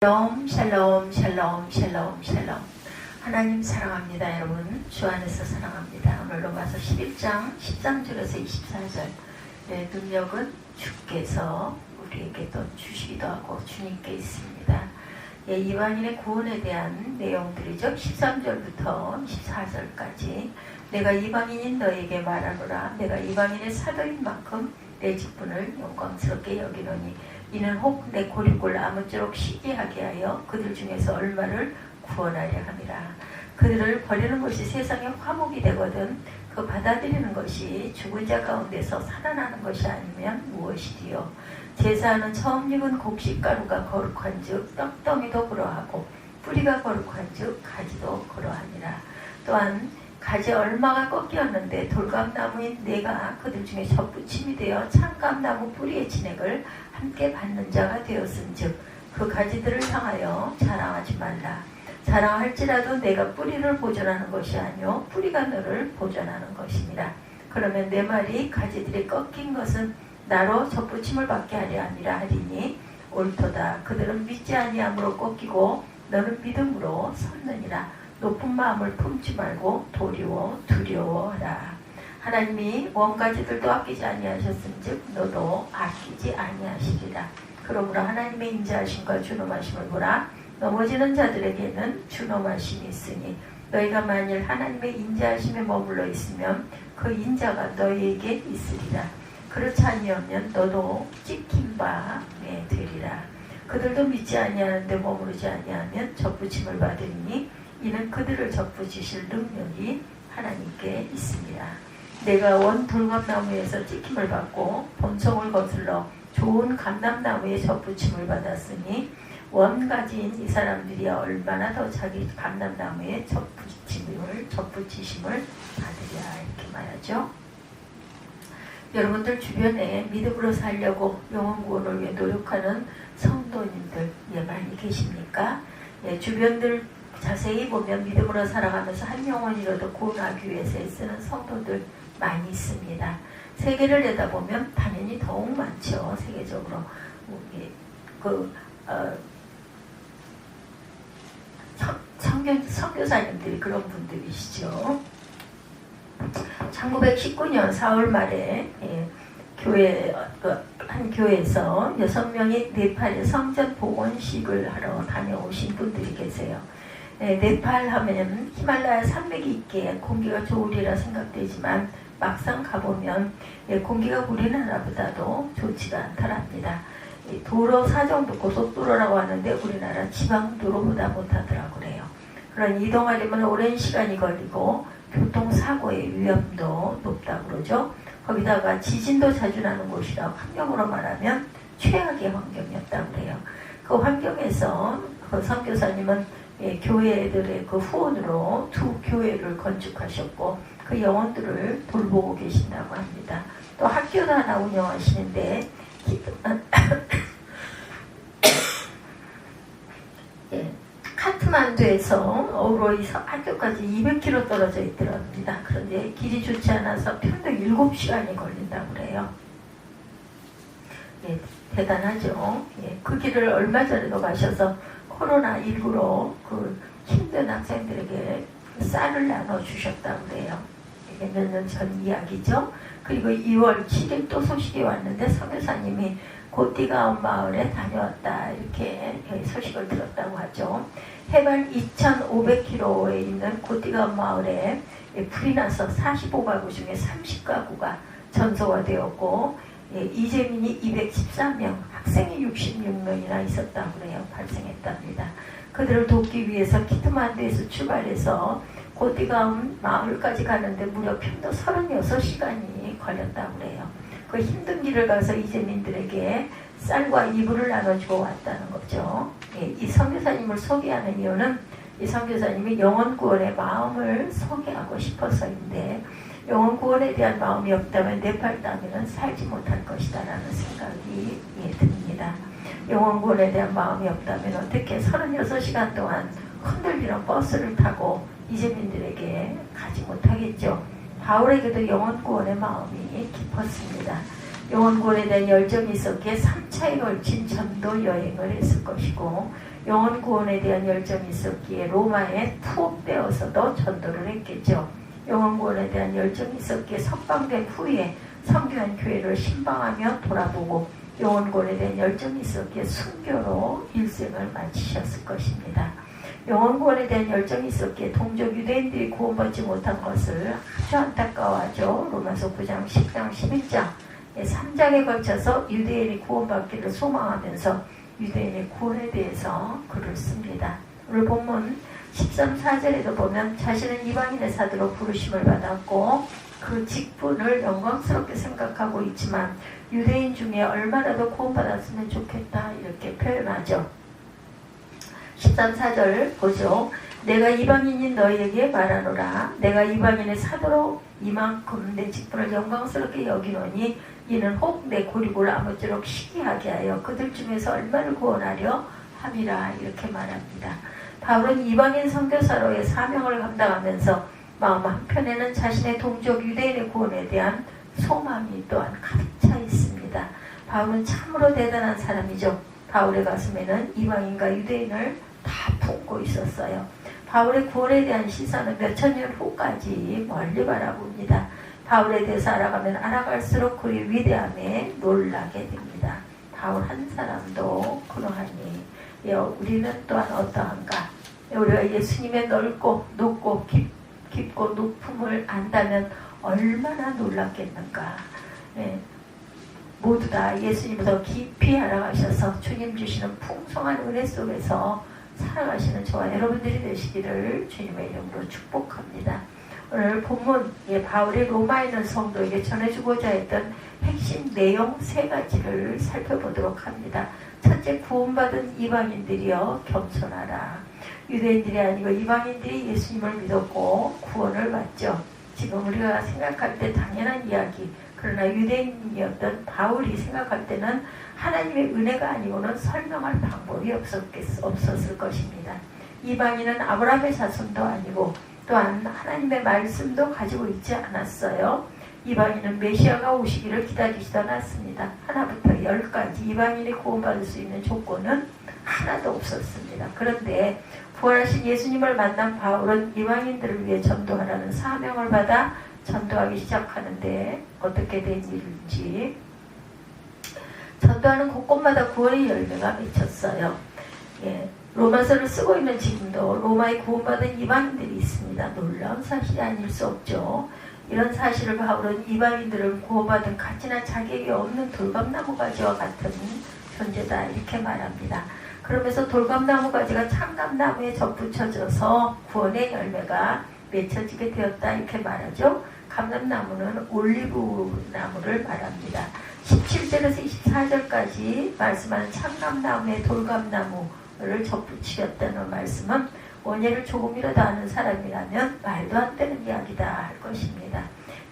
샬롬 샬롬 샬롬 샬롬 샬롬. 하나님 사랑합니다. 여러분 주 안에서 사랑합니다. 오늘 로마서 11장 13절에서 24절 능력은 주께서 우리에게 또 주시기도 하고 주님께 있습니다. 이방인의 구원에 대한 내용들이죠. 13절부터 14절까지 내가 이방인인 너에게 말하노라. 내가 이방인의 사도인 만큼 내 직분을 영광스럽게 여기노니 이는 혹 내 고립을 아무쪼록 쉬게 하게 하여 그들 중에서 얼마를 구원하려 함이라. 그들을 버리는 것이 세상의 화목이 되거든 그 받아들이는 것이 죽은 자 가운데서 살아나는 것이 아니면 무엇이디요. 제사하는 처음 익은 곡식가루가 거룩한 즉 떡덩이도 그러하고 뿌리가 거룩한 즉 가지도 그러하니라. 또한 가지 얼마가 꺾이었는데 돌감나무인 내가 그들 중에 접붙임이 되어 창감나무 뿌리의 진액을 함께 받는 자가 되었은즉 그 가지들을 향하여 자랑하지 말라. 자랑할지라도 내가 뿌리를 보존하는 것이 아니요 뿌리가 너를 보존하는 것이니라. 그러면 내 말이 가지들이 꺾인 것은 나로 접붙임을 받게 하려 함이라 하리니 옳도다. 그들은 믿지 아니함으로 꺾이고 너는 믿음으로 섰느니라. 높은 마음을 품지 말고 도리워 두려워하라. 하나님이 원가지들도 아끼지 아니하셨은즉 너도 아끼지 아니하시리라. 그러므로 하나님의 인자하심과 준엄하심을 보라. 넘어지는 자들에게는 준엄하심이 있으니 너희가 만일 하나님의 인자하심에 머물러 있으면 그 인자가 너희에게 있으리라. 그렇지 아니하면 너도 찍힌 바 되리라. 그들도 믿지 아니하는데 머무르지 아니하면 접붙임을 받으리니 이는 그들을 접붙이실 능력이 하나님께 있습니다. 내가 원 돌감나무에서 찍힘을 받고 본성을 거슬러 좋은 감람나무에 접붙임을 받았으니 원가지인 이 사람들이 얼마나 더 자기 감람나무에 접붙이심을 받으랴 이렇게 말하죠. 여러분들 주변에 믿음으로 살려고 영혼 구원을 위해 노력하는 성도님들 많이 계십니까? 주변들 자세히 보면 믿음으로 살아가면서 한 영혼이라도 구원하기 위해서 애쓰는 성도들 많이 있습니다. 세계를 내다보면 당연히 더욱 많죠. 세계적으로 선교사님들이 그런 분들이시죠. 1919년 4월 말에 한 교회에서 6명이 네팔에 성전 복원식을 하러 다녀오신 분들이 계세요. 네팔 하면 히말라야 산맥이 있기에 공기가 좋으리라 생각되지만 막상 가보면 공기가 우리나라보다도 좋지가 않더랍니다. 도로 사정도 고속도로라고 하는데 우리나라 지방도로보다 못하더라고 그래요. 그런 이동하려면 오랜 시간이 걸리고 교통사고의 위험도 높다고 그러죠. 거기다가 지진도 자주 나는 곳이라 환경으로 말하면 최악의 환경이었다고 그래요. 그 환경에서 그 선교사님은 교회들의 그 후원으로 2 교회를 건축하셨고 그 영혼들을 돌보고 계신다고 합니다. 또 학교도 하나 운영하시는데 카트만두에서 어우로이 학교까지 200km 떨어져 있더랍니다. 그런데 길이 좋지 않아서 편도 7시간이 걸린다고 그래요. 대단하죠. 그 길을 얼마 전에도 가셔서 코로나19로 그 힘든 학생들에게 쌀을 나눠주셨다고 그래요. 이게 몇 년 전 이야기죠. 그리고 2월 7일 또 소식이 왔는데 선교사님이 고띠가온 마을에 다녀왔다 이렇게 소식을 들었다고 하죠. 해발 2,500km에 있는 고띠가온 마을에 불이 나서 45가구 중에 30가구가 전소가 되었고 이재민이 214명, 학생이 66명이나 있었다고 그래요. 발생했답니다. 그들을 돕기 위해서 키트만두에서 출발해서 고띠가온 마을까지 가는데 무려 편도 36시간이 걸렸다고 그래요. 그 힘든 길을 가서 이재민들에게 쌀과 이불을 나눠주고 왔다는 거죠. 이 선교사님을 소개하는 이유는 이 선교사님이 영혼 구원의 마음을 소개하고 싶어서인데 영혼 구원에 대한 마음이 없다면 네팔 땅에는 살지 못할 것이다 라는 생각이 듭니다. 영혼 구원에 대한 마음이 없다면 어떻게 36시간 동안 흔들리는 버스를 타고 이재민들에게 가지 못하겠죠. 바울에게도 영혼 구원의 마음이 깊었습니다. 영혼 구원에 대한 열정이 있었기에 3차에 걸친 전도 여행을 했을 것이고 영혼 구원에 대한 열정이 있었기에 로마에 투옥되어서도 전도를 했겠죠. 영혼 구원에 대한 열정이 있었기에 석방된 후에 성교한 교회를 신방하며 돌아보고 영혼 구원에 대한 열정이 있었기에 순교로 일생을 마치셨을 것입니다. 영혼 구원에 대한 열정이 있었기에 동족 유대인들이 구원받지 못한 것을 아주 안타까워하죠. 로마서 9장, 10장, 11장 3장에 걸쳐서 유대인이 구원받기를 소망하면서 유대인의 구원에 대해서 글을 씁니다. 오늘 본문 13, 4절에도 보면 자신은 이방인의 사도로 부르심을 받았고 그 직분을 영광스럽게 생각하고 있지만 유대인 중에 얼마나 더 구원받았으면 좋겠다 이렇게 표현하죠. 13, 4절 보죠. 내가 이방인인 너희에게 말하노라. 내가 이방인의 사도로 이만큼 내 직분을 영광스럽게 여기노니 이는 혹 내 고리고를 아무쪼록 시기하게 하여 그들 중에서 얼마를 구원하려 함이라 이렇게 말합니다. 바울은 이방인 선교사로의 사명을 감당하면서 마음 한편에는 자신의 동족 유대인의 구원에 대한 소망이 또한 가득 차 있습니다. 바울은 참으로 대단한 사람이죠. 바울의 가슴에는 이방인과 유대인을 다 품고 있었어요. 바울의 구원에 대한 시선은 몇천 년 후까지 멀리 바라봅니다. 바울에 대해서 알아가면 알아갈수록 그의 위대함에 놀라게 됩니다. 바울 한 사람도 그러하니 우리는 또한 어떠한가? 우리가 예수님의 넓고 높고 깊고 높음을 안다면 얼마나 놀랐겠는가? 모두 다 예수님을 더 깊이 알아가셔서 주님 주시는 풍성한 은혜 속에서 살아가시는 저와 여러분들이 되시기를 주님의 이름으로 축복합니다. 오늘 본문 바울이 로마에 있는 성도에게 전해주고자 했던 핵심 내용 3가지를 살펴보도록 합니다. 첫째, 구원받은 이방인들이여 겸손하라. 유대인들이 아니고 이방인들이 예수님을 믿었고 구원을 받죠. 지금 우리가 생각할 때 당연한 이야기, 그러나 유대인이었던 바울이 생각할 때는 하나님의 은혜가 아니고는 설명할 방법이 없었을 것입니다. 이방인은 아브라함의 자손도 아니고 또한 하나님의 말씀도 가지고 있지 않았어요. 이방인은 메시아가 오시기를 기다리지도 않았습니다. 하나부터 10까지 이방인이 구원받을 수 있는 조건은 하나도 없었습니다. 그런데 부활하신 예수님을 만난 바울은 이방인들을 위해 전도하라는 사명을 받아 전도하기 시작하는데 어떻게 된 일인지, 전도하는 곳곳마다 구원의 열매가 맺혔어요. 로마서를 쓰고 있는 지금도 로마에 구원받은 이방인들이 있습니다. 놀라운 사실이 아닐 수 없죠. 이런 사실을 바울은 이방인들은 구원받은 가치나 자격이 없는 돌감나무 가지와 같은 존재다 이렇게 말합니다. 그러면서 돌감나무 가지가 창감나무에 접붙여져서 구원의 열매가 맺혀지게 되었다 이렇게 말하죠. 감람나무는 올리브 나무를 말합니다. 17절에서 24절까지 말씀하는 창감나무에 돌감나무를 접붙이었다는 말씀은 원예를 조금이라도 아는 사람이라면 말도 안 되는 이야기다 할 것입니다.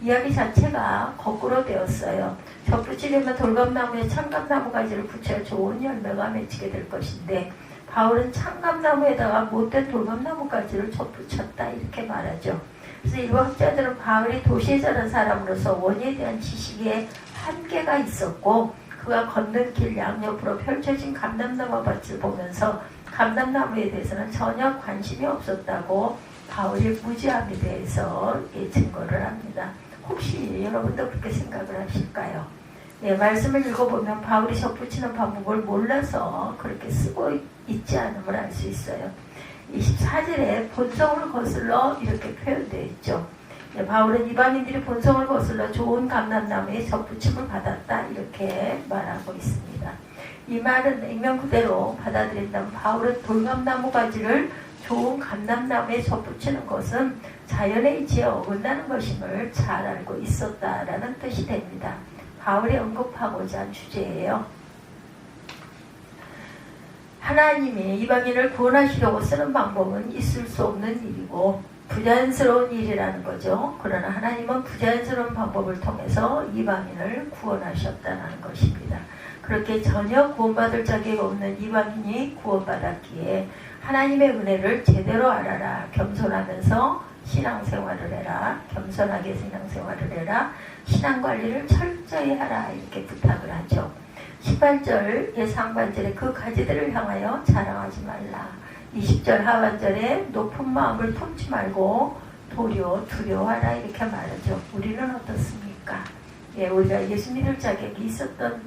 이야기 자체가 거꾸로 되었어요. 접붙이려면 돌감나무에 창감나무 가지를 붙여 좋은 열매가 맺히게 될 것인데 바울은 창감나무에다가 못된 돌감나무 가지를 접붙였다 이렇게 말하죠. 그래서 일부 학자들은 바울이 도시에 자란 사람으로서 원예에 대한 지식에 한계가 있었고 그가 걷는 길 양옆으로 펼쳐진 감람나무 밭을 보면서 감람나무에 대해서는 전혀 관심이 없었다고 바울의 무지함에 대해서 증거를 합니다. 혹시 여러분도 그렇게 생각을 하실까요? 말씀을 읽어보면 바울이 접붙이는 방법을 몰라서 그렇게 쓰고 있지 않음을 알 수 있어요. 24절에 본성을 거슬러 이렇게 표현되어 있죠. 바울은 이방인들이 본성을 거슬러 좋은 감람나무에 접붙임을 받았다 이렇게 말하고 있습니다. 이 말은 액면 그대로 받아들인다면 바울은 돌감나무 가지를 좋은 감람나무에 접붙이는 것은 자연의 이치에 어긋나는 것임을 잘 알고 있었다라는 뜻이 됩니다. 바울이 언급하고자 한 주제예요. 하나님이 이방인을 구원하시려고 쓰는 방법은 있을 수 없는 일이고 부자연스러운 일이라는 거죠. 그러나 하나님은 부자연스러운 방법을 통해서 이방인을 구원하셨다는 것입니다. 그렇게 전혀 구원받을 자격이 없는 이방인이 구원받았기에 하나님의 은혜를 제대로 알아라. 겸손하면서 신앙생활을 해라. 겸손하게 신앙생활을 해라. 신앙관리를 철저히 하라. 이렇게 부탁을 하죠. 18절 상반절에 그 가지들을 향하여 자랑하지 말라. 20절 하반절에 높은 마음을 품지 말고 도리어 두려워하라 이렇게 말하죠. 우리는 어떻습니까? 우리가 예수 믿을 자격이 있었던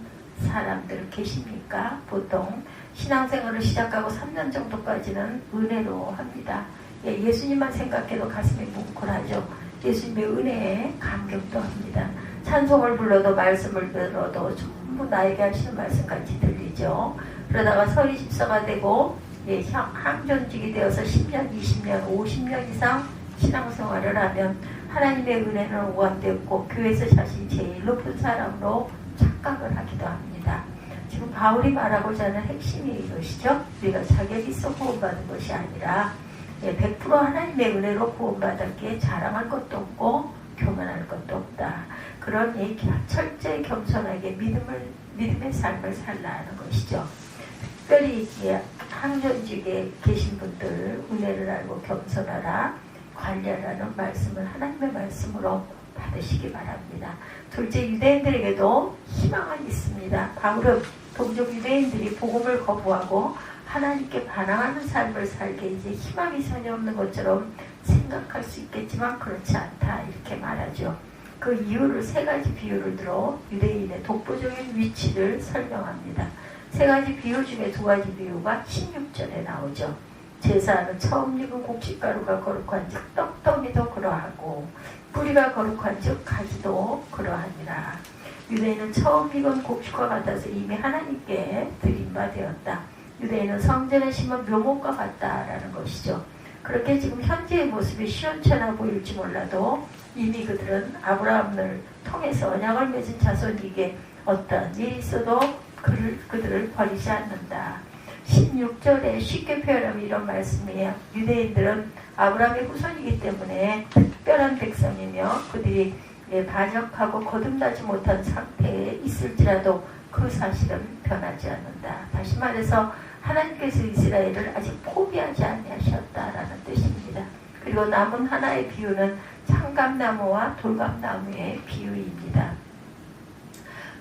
사람들 계십니까? 보통 신앙생활을 시작하고 3년 정도까지는 은혜로 합니다. 예수님만 생각해도 가슴이 뭉클하죠. 예수님의 은혜에 감격도 합니다. 찬송을 불러도 말씀을 들어도 전부 나에게 하시는 말씀같이 들리죠. 그러다가 서리 집사가 되고 항전직이 되어서 10년, 20년, 50년 이상 신앙생활을 하면 하나님의 은혜는 오감되었고 교회에서 자신이 제일 높은 사람으로 착각을 하기도 합니다. 지금 바울이 말하고자 하는 핵심이 이것이죠. 우리가 자격이 있어 구원받은 것이 아니라 100% 하나님의 은혜로 구원받았기에 자랑할 것도 없고 교만할 것도 없다. 그러니 철저히 겸손하게 믿음의 삶을 살라는 것이죠. 특별히 항전직에 계신 분들 은혜를 알고 겸손하라, 관리하라는 말씀을 하나님의 말씀으로 받으시기 바랍니다. 둘째, 유대인들에게도 희망은 있습니다. 바울은 동족 유대인들이 복음을 거부하고 하나님께 반항하는 삶을 살게 이제 희망이 전혀 없는 것처럼 생각할 수 있겠지만 그렇지 않다 이렇게 말하죠. 그 이유를 세 가지 비유를 들어 유대인의 독보적인 위치를 설명합니다. 세 가지 비유 중에 두 가지 비유가 16절에 나오죠. 제사는 처음 익은 곡식가루가 거룩한 즉 떡더미도 그러하고 뿌리가 거룩한 즉 가지도 그러하니라. 유대인은 처음 익은 곡식과 같아서 이미 하나님께 드린 바 되었다. 유대인은 성전에 심은 묘목과 같다라는 것이죠. 그렇게 지금 현재의 모습이 시원찮아 보일지 몰라도 이미 그들은 아브라함을 통해서 언약을 맺은 자손에게 어떤 일이 있어도 그들을 버리지 않는다. 16절에 쉽게 표현하면 이런 말씀이에요. 유대인들은 아브라함의 후손이기 때문에 특별한 백성이며 그들이 반역하고 거듭나지 못한 상태에 있을지라도 그 사실은 변하지 않는다. 다시 말해서 하나님께서 이스라엘을 아직 포기하지 아니하셨다라는 뜻입니다. 그리고 남은 하나의 비유는 창감나무와 돌감나무의 비유입니다.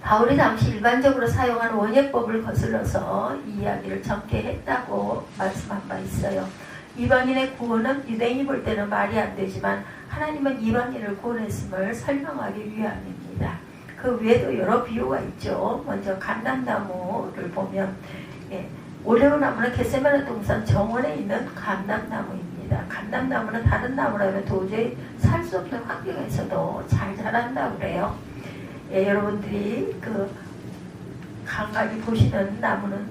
바울이 당시 일반적으로 사용한 원예법을 거슬러서 이 이야기를 전개했다고 말씀한 바 있어요. 이방인의 구원은 유대인이 볼 때는 말이 안 되지만 하나님은 이방인을 구원했음을 설명하기 위함입니다. 그 외에도 여러 비유가 있죠. 먼저 감람나무를 보면 올레오나무는 겟세마네 동산 정원에 있는 감람나무입니다. 감람나무는 다른 나무라면 도저히 살 수 없는 환경에서도 잘 자란다고 그래요. 여러분들이 그 간간히 보시는 나무는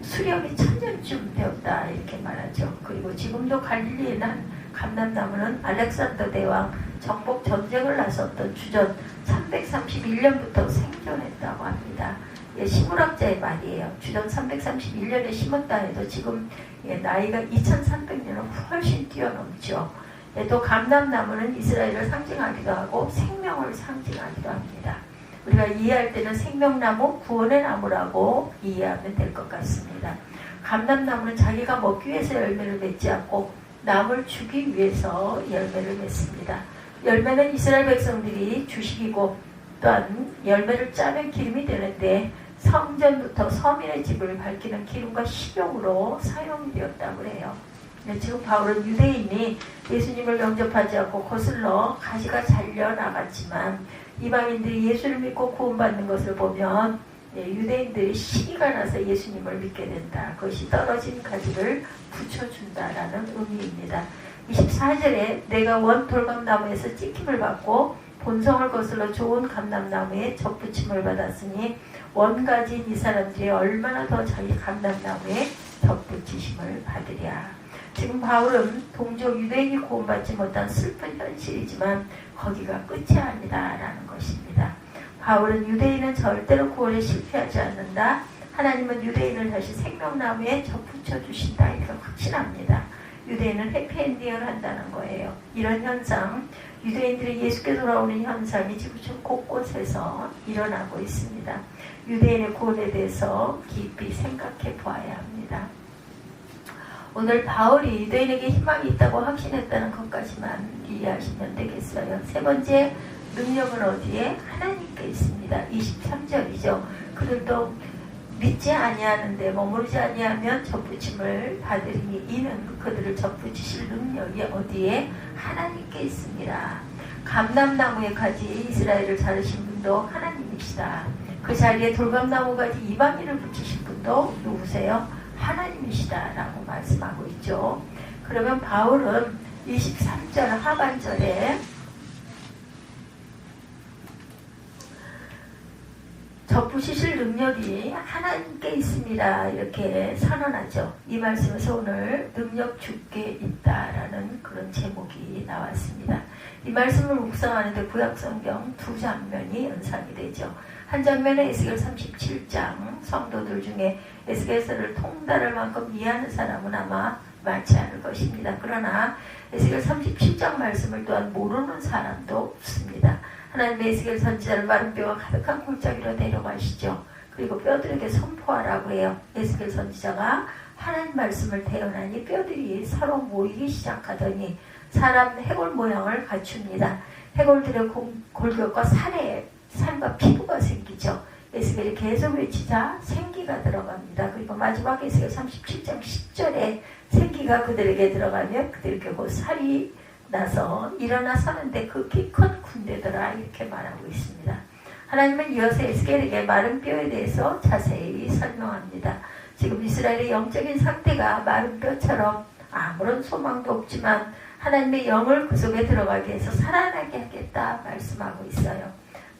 수령이 1000년쯤 되었다 이렇게 말하죠. 그리고 지금도 갈릴리에 난 감람나무는 알렉산더 대왕 정복 전쟁을 나섰던 주전 331년부터 생존했다고 합니다. 식물학자의 말이에요. 주전 331년에 심었다 해도 지금 나이가 2300년은 훨씬 뛰어넘죠. 또 감람나무는 이스라엘을 상징하기도 하고 생명을 상징하기도 합니다. 우리가 이해할 때는 생명나무, 구원의 나무라고 이해하면 될 것 같습니다. 감람나무는 자기가 먹기 위해서 열매를 맺지 않고 남을 주기 위해서 열매를 맺습니다. 열매는 이스라엘 백성들이 주식이고 또한 열매를 짜면 기름이 되는데 성전부터 서민의 집을 밝히는 기름과 식용으로 사용이 되었다고 해요. 지금 바울은 유대인이 예수님을 영접하지 않고 거슬러 가지가 잘려나갔지만 이방인들이 예수를 믿고 구원받는 것을 보면 유대인들이 시기가 나서 예수님을 믿게 된다. 그것이 떨어진 가지를 붙여준다라는 의미입니다. 24절에 내가 원 돌감나무에서 찍힘을 받고 본성을 거슬러 좋은 감람나무에 접붙임을 받았으니 원가지인 이 사람들이 얼마나 더 자기 감람나무에 접붙이심을 받으랴. 지금 바울은 동족 유대인이 구원받지 못한 슬픈 현실이지만 거기가 끝이 아니다라는 것입니다. 바울은 유대인은 절대로 구원에 실패하지 않는다. 하나님은 유대인을 다시 생명나무에 접붙여 주신다. 이렇게 확신합니다. 유대인은 해피엔딩을 한다는 거예요. 이런 현상, 유대인들이 예수께 돌아오는 현상이 지금 곳곳에서 일어나고 있습니다. 유대인의 구원에 대해서 깊이 생각해 보아야 합니다. 오늘 바울이 유대인에게 희망이 있다고 확신했다는 것까지만 이해하시면 되겠어요. 세 번째, 능력은 어디에? 하나님께 있습니다. 있습니다. 23절이죠. 그들도 믿지 아니하는데 머무르지 아니하면 접붙임을 받으리니 이는 그들을 접붙이실 능력이 어디에? 하나님께 있습니다. 감람나무의 가지 이스라엘을 자르신 분도 하나님이시다. 그 자리에 돌감나무 가지 이방인을 붙이신 분도 누구세요? 하나님이시다 라고 말씀하고 있죠. 그러면 바울은 23절 하반절에 접붙이실 능력이 하나님께 있습니다. 이렇게 선언하죠. 이 말씀에서 오늘 능력 주께 있다라는 그런 제목이 나왔습니다. 이 말씀을 묵상하는데 구약성경 두 장면이 연상이 되죠. 한 장면은 에스겔 37장 성도들 중에 에스겔서를 통달할 만큼 이해하는 사람은 아마 많지 않을 것입니다. 그러나 에스겔 37장 말씀을 또한 모르는 사람도 없습니다. 하나님의 에스겔 선지자를 마른 뼈가 가득한 골짜기로 데려가시죠. 그리고 뼈들에게 선포하라고 해요. 에스겔 선지자가 하나님 말씀을 대언하니 뼈들이 서로 모이기 시작하더니 사람 해골 모양을 갖춥니다. 해골들의 골격과 살과 피부가 생기죠. 에스겔이 계속 외치자 생기가 들어갑니다. 그리고 마지막 에스겔 37장 10절에 생기가 그들에게 들어가면 그들에게 곧 살이 나서 일어나 서는데 그 키 큰 군대더라 이렇게 말하고 있습니다. 하나님은 이어서 에스겔에게 마른 뼈에 대해서 자세히 설명합니다. 지금 이스라엘의 영적인 상태가 마른 뼈처럼 아무런 소망도 없지만 하나님의 영을 그 속에 들어가게 해서 살아나게 하겠다 말씀하고 있어요.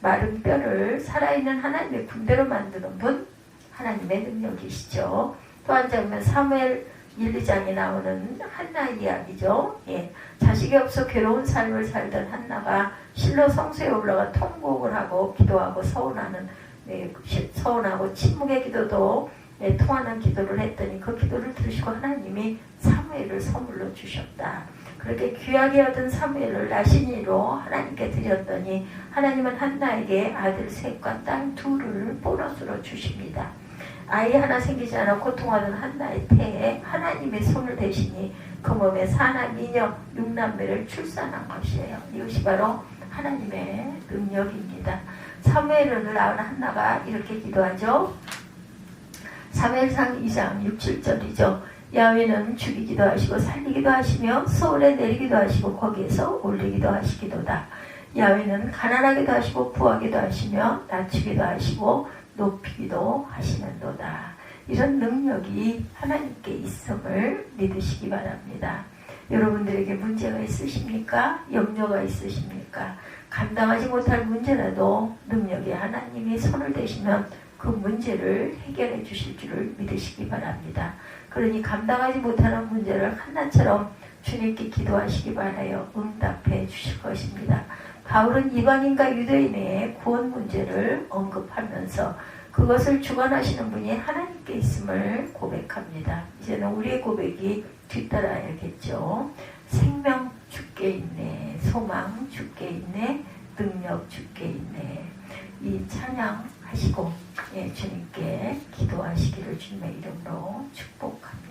마른 뼈를 살아있는 하나님의 군대로 만드는 분 하나님의 능력이시죠. 또 한 장면 사무엘 1, 2장에 나오는 한나 이야기죠. 예, 자식이 없어 괴로운 삶을 살던 한나가 실로 성소에 올라가 통곡을 하고 기도하고 서운하고 침묵의 기도도 통하는 기도를 했더니 그 기도를 들으시고 하나님이 사무엘을 선물로 주셨다. 그렇게 귀하게 얻은 사무엘을 나신이로 하나님께 드렸더니 하나님은 한나에게 아들 셋과 딸 둘을 보너스로 주십니다. 아이 하나 생기지 않아 고통하던 한나의 태에 하나님의 손을 대시니 그 몸에 사나 미녀 6남매를 출산한 것이에요. 이것이 바로 하나님의 능력입니다. 사무엘을 낳은 한나가 이렇게 기도하죠. 사무엘상 2장 6, 7절이죠. 야훼는 죽이기도 하시고 살리기도 하시며 소울에 내리기도 하시고 거기에서 올리기도 하시기도다. 야훼는 가난하기도 하시고 부하기도 하시며 낮추기도 하시고 높이기도 하시는도다. 이런 능력이 하나님께 있음을 믿으시기 바랍니다. 여러분들에게 문제가 있으십니까? 염려가 있으십니까? 감당하지 못할 문제라도 능력이 하나님이 손을 대시면 그 문제를 해결해 주실 줄을 믿으시기 바랍니다. 그러니 감당하지 못하는 문제를 한나처럼 주님께 기도하시기 바라요. 응답해 주실 것입니다. 바울은 이방인과 유대인의 구원 문제를 언급하면서 그것을 주관하시는 분이 하나님께 있음을 고백합니다. 이제는 우리의 고백이 뒤따라야겠죠. 생명 주께 있네, 소망 주께 있네, 능력 주께 있네. 이 찬양하시고 주님께 기도하시기를 주님의 이름으로 축복합니다.